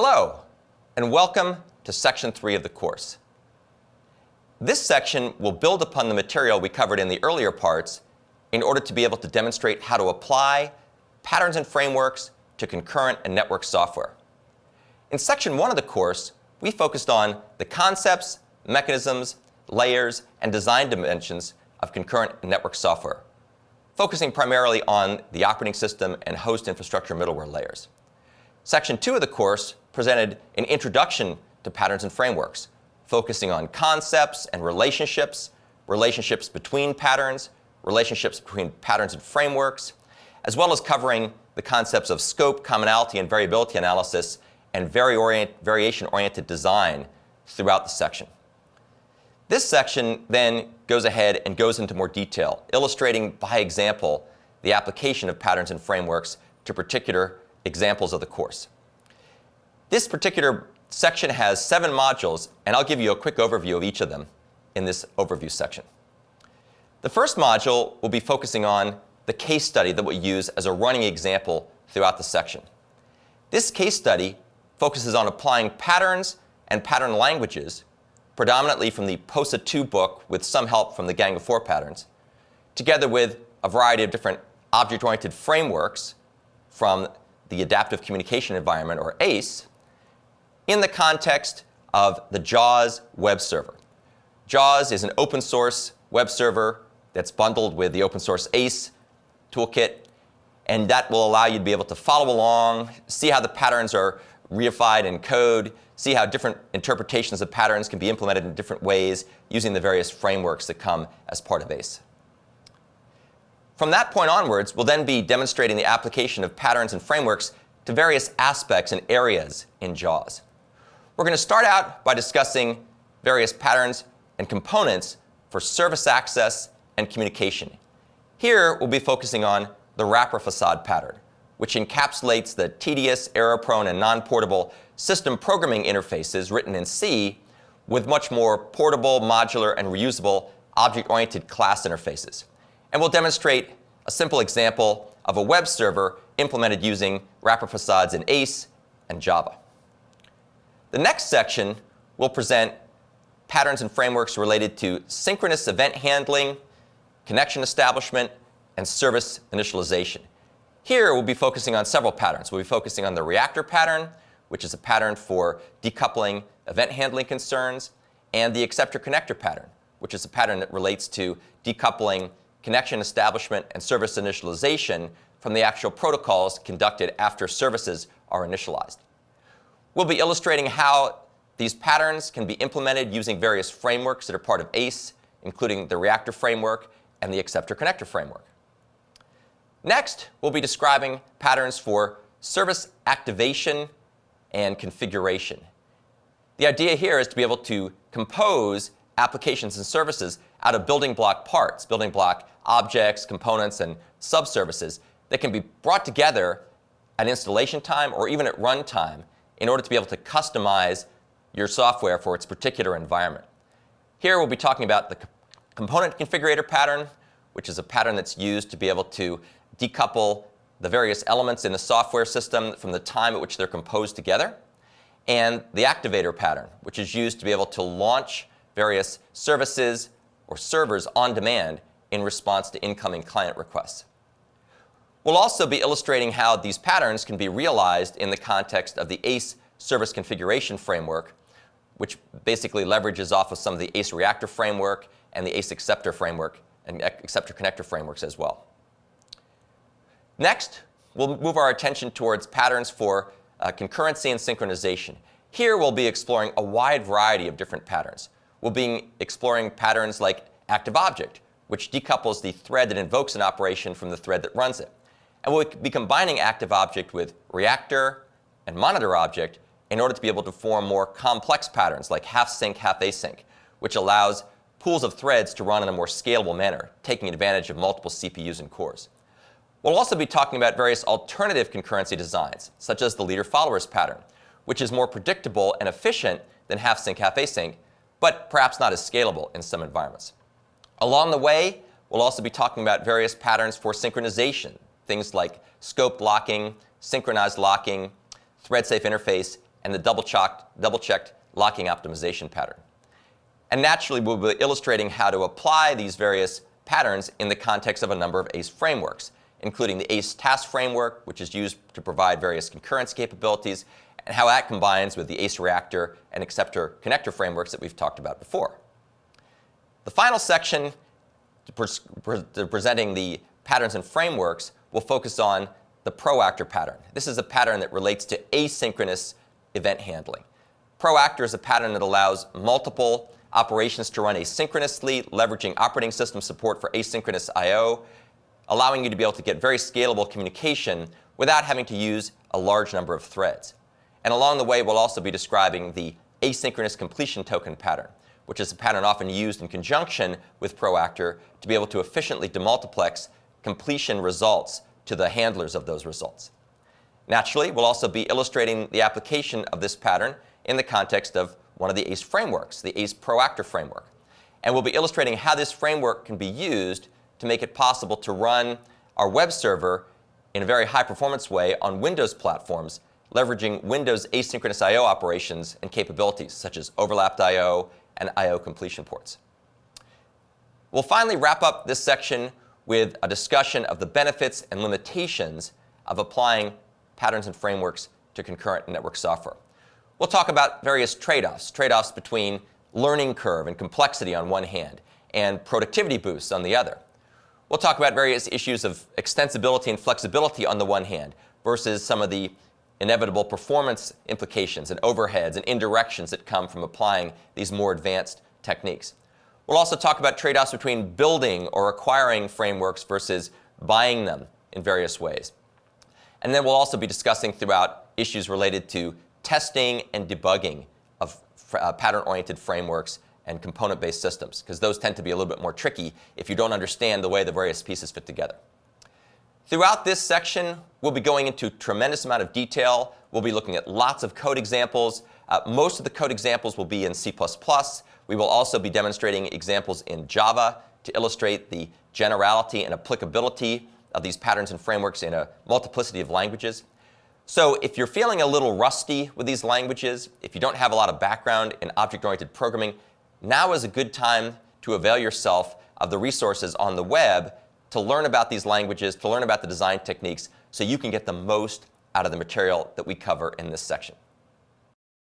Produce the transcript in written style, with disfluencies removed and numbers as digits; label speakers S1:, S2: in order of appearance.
S1: Hello, and welcome to Section 3 of the course. This section will build upon the material we covered in the earlier parts in order to be able to demonstrate how to apply patterns and frameworks to concurrent and network software. In Section 1 of the course, we focused on the concepts, mechanisms, layers, and design dimensions of concurrent and network software, focusing primarily on the operating system and host infrastructure middleware layers. Section 2 of the course presented an introduction to patterns and frameworks, focusing on concepts and relationships, relationships between patterns and frameworks, as well as covering the concepts of scope, commonality, and variability analysis, and variation-oriented design throughout the section. This section then goes ahead and goes into more detail, illustrating by example the application of patterns and frameworks to particular examples of the course. This particular section has 7 modules, and I'll give you a quick overview of each of them in this overview section. The first module will be focusing on the case study that we'll use as a running example throughout the section. This case study focuses on applying patterns and pattern languages, predominantly from the POSA 2 book with some help from the Gang of 4 patterns, together with a variety of different object-oriented frameworks from the Adaptive Communication Environment, or ACE, in the context of the JAWS web server. JAWS is an open source web server that's bundled with the open source ACE toolkit, and that will allow you to be able to follow along, see how the patterns are reified in code, see how different interpretations of patterns can be implemented in different ways using the various frameworks that come as part of ACE. From that point onwards, we'll then be demonstrating the application of patterns and frameworks to various aspects and areas in JAWS. We're going to start out by discussing various patterns and components for service access and communication. Here, we'll be focusing on the wrapper facade pattern, which encapsulates the tedious, error-prone, and non-portable system programming interfaces written in C with much more portable, modular, and reusable object-oriented class interfaces. And we'll demonstrate a simple example of a web server implemented using wrapper facades in ACE and Java. The next section will present patterns and frameworks related to synchronous event handling, connection establishment, and service initialization. Here, we'll be focusing on several patterns. We'll be focusing on the reactor pattern, which is a pattern for decoupling event handling concerns, and the acceptor-connector pattern, which is a pattern that relates to decoupling connection establishment and service initialization from the actual protocols conducted after services are initialized. We'll be illustrating how these patterns can be implemented using various frameworks that are part of ACE, including the reactor framework and the acceptor-connector framework. Next, we'll be describing patterns for service activation and configuration. The idea here is to be able to compose applications and services out of building block parts, building block objects, components, and subservices that can be brought together at installation time or even at runtime in order to be able to customize your software for its particular environment. Here we'll be talking about the component configurator pattern, which is a pattern that's used to be able to decouple the various elements in the software system from the time at which they're composed together, and the activator pattern, which is used to be able to launch various services or servers on demand in response to incoming client requests. We'll also be illustrating how these patterns can be realized in the context of the ACE service configuration framework, which basically leverages off of some of the ACE reactor framework and the ACE acceptor framework and acceptor connector frameworks as well. Next, we'll move our attention towards patterns for concurrency and synchronization. Here we'll be exploring a wide variety of different patterns. We'll be exploring patterns like active object, which decouples the thread that invokes an operation from the thread that runs it. And we'll be combining active object with reactor and monitor object in order to be able to form more complex patterns like half sync, half async, which allows pools of threads to run in a more scalable manner, taking advantage of multiple CPUs and cores. We'll also be talking about various alternative concurrency designs, such as the leader-followers pattern, which is more predictable and efficient than half sync, half async, but perhaps not as scalable in some environments. Along the way, we'll also be talking about various patterns for synchronization, things like scoped locking, synchronized locking, thread-safe interface, and the double-checked locking optimization pattern. And naturally, we'll be illustrating how to apply these various patterns in the context of a number of ACE frameworks, including the ACE task framework, which is used to provide various concurrency capabilities, and how that combines with the ACE reactor and acceptor connector frameworks that we've talked about before. The final section, presenting the patterns and frameworks, will focus on the proactor pattern. This is a pattern that relates to asynchronous event handling. Proactor is a pattern that allows multiple operations to run asynchronously, leveraging operating system support for asynchronous I/O, allowing you to be able to get very scalable communication without having to use a large number of threads. And along the way, we'll also be describing the asynchronous completion token pattern, which is a pattern often used in conjunction with proactor to be able to efficiently demultiplex completion results to the handlers of those results. Naturally, we'll also be illustrating the application of this pattern in the context of one of the ACE frameworks, the ACE proactor framework. And we'll be illustrating how this framework can be used to make it possible to run our web server in a very high performance way on Windows platforms, leveraging Windows asynchronous I/O operations and capabilities such as overlapped I/O and I/O completion ports. We'll finally wrap up this section with a discussion of the benefits and limitations of applying patterns and frameworks to concurrent network software. We'll talk about various trade-offs between learning curve and complexity on one hand and productivity boosts on the other. We'll talk about various issues of extensibility and flexibility on the one hand versus some of the inevitable performance implications and overheads and indirections that come from applying these more advanced techniques. We'll also talk about trade-offs between building or acquiring frameworks versus buying them in various ways. And then we'll also be discussing throughout issues related to testing and debugging of pattern-oriented frameworks and component-based systems, because those tend to be a little bit more tricky if you don't understand the way the various pieces fit together. Throughout this section, we'll be going into a tremendous amount of detail. We'll be looking at lots of code examples. Most of the code examples will be in C++. We will also be demonstrating examples in Java to illustrate the generality and applicability of these patterns and frameworks in a multiplicity of languages. So if you're feeling a little rusty with these languages, if you don't have a lot of background in object-oriented programming, now is a good time to avail yourself of the resources on the web to learn about these languages, to learn about the design techniques, so you can get the most out of the material that we cover in this section.